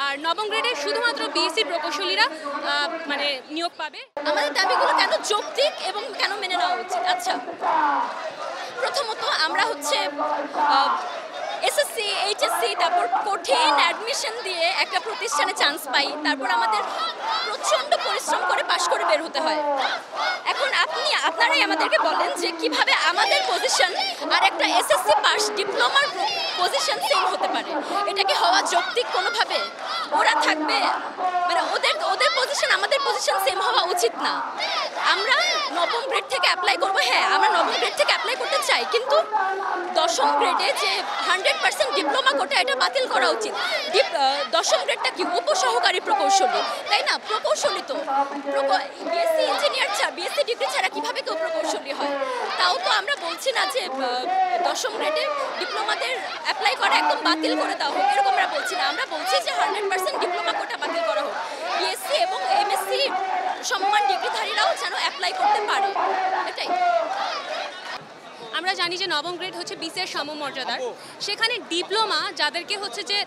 আর নবম গ্রেডে শুধুমাত্র বিএসসি প্রকৌশলীরা মানে নিয়োগ পাবে। আমাদের দাবিগুলো কেন যৌক্তিক এবং কেন মেনে নেওয়া উচিত? আচ্ছা, প্রথমত আমরা হচ্ছে এসএসসি এইচএসসি তারপর কঠিন অ্যাডমিশন দিয়ে একটা প্রতিষ্ঠানে চান্স পাই, তারপর আমাদের প্রচণ্ড পরিশ্রম করে পাশ করে বের হতে হয়। এখন আপনারাই আমাদেরকে বলেন যে কিভাবে আমাদের পজিশন আর একটা এসএসসি পাস ডিপ্লোমার পজিশন সেম হতে পারে? এটা কি হওয়া যৌক্তিক কোনোভাবে? ওরা থাকবে মানে ওদের পজিশন আমাদের পজিশন সেম হওয়া উচিত না। আমরা নবম গ্রেড থেকে অ্যাপ্লাই করবো, হ্যাঁ আমরা নবম গ্রেড থেকে অ্যাপ্লাই করতে চাই, কিন্তু দশম গ্রেডে যে 100% ডিপ্লোমা কোটা এটা বাতিল করা উচিত। দশম গ্রেডটা কি উপসহকারী প্রকৌশলী, তাই না? প্রকৌশলী তো বিএসসি ইঞ্জিনিয়ার ছাড়া, বিএসসি ডিগ্রি ছাড়া কিভাবে কেউ প্রকৌশলী হয়? তাও তো আমরা বলছি না যে দশম গ্রেডে ডিপ্লোমাদের অ্যাপ্লাই করা একদম বাতিল করে দেওয়া হোক, এরকম আমরা বলছি না। আমরা বলছি যে 100% ডিপ্লোমা কোটা বাতিল করা হোক, বিএসসি এবং এমএসসি সমমান ডিগ্রিধারীরাও যেন অ্যাপ্লাই করতে পারে, এটাই। আমরা জানি যে নবম গ্রেড হচ্ছে বিসিএর সমমর্যাদার, সেখানে ডিপ্লোমা যাদেরকে হচ্ছে যে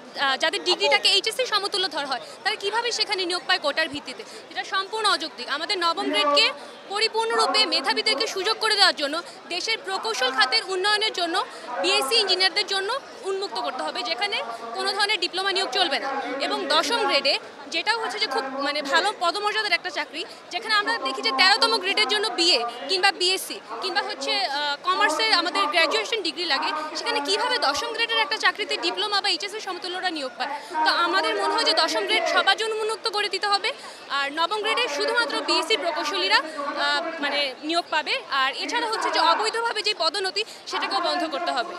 যাদের ডিগ্রিটাকে এইচএসসি সমতুল্য ধরা হয়, তারা কিভাবে সেখানে নিয়োগ পায় কোটার ভিত্তিতে? এটা সম্পূর্ণ অযৌক্তিক। আমাদের নবম গ্রেডকে পরিপূর্ণরূপে মেধাবীদেরকে সুযোগ করে দেওয়ার জন্য, দেশের প্রকৌশল খাতের উন্নয়নের জন্য বিএসসি ইঞ্জিনিয়ারদের জন্য উন্মুক্ত করতে হবে, যেখানে কোনো ধরনের ডিপ্লোমা নিয়োগ চলবে না। এবং দশম গ্রেডে যেটাও হচ্ছে যে খুব মানে ভালো পদমর্যাদার একটা চাকরি, যেখানে আমরা দেখি যে 13তম গ্রেডের জন্য বিএ কিংবা বিএসসি কিংবা হচ্ছে কমার্সে আমাদের গ্র্যাজুয়েশন ডিগ্রি লাগে, সেখানে কিভাবে দশম গ্রেডের একটা চাকরিতে ডিপ্লোমা বা এইচএসসি সমতুল্যরা নিয়োগ পায়? তো আমাদের মনে হয় যে দশম গ্রেড সবার জন্য উন্মুক্ত করে দিতে হবে, আর নবম গ্রেডে শুধুমাত্র বিএসসি প্রকৌশলীরা মানে নিয়োগ পাবে। আর এছাড়া হচ্ছে যে অবৈধভাবে যে পদোন্নতি, সেটাকেও বন্ধ করতে হবে।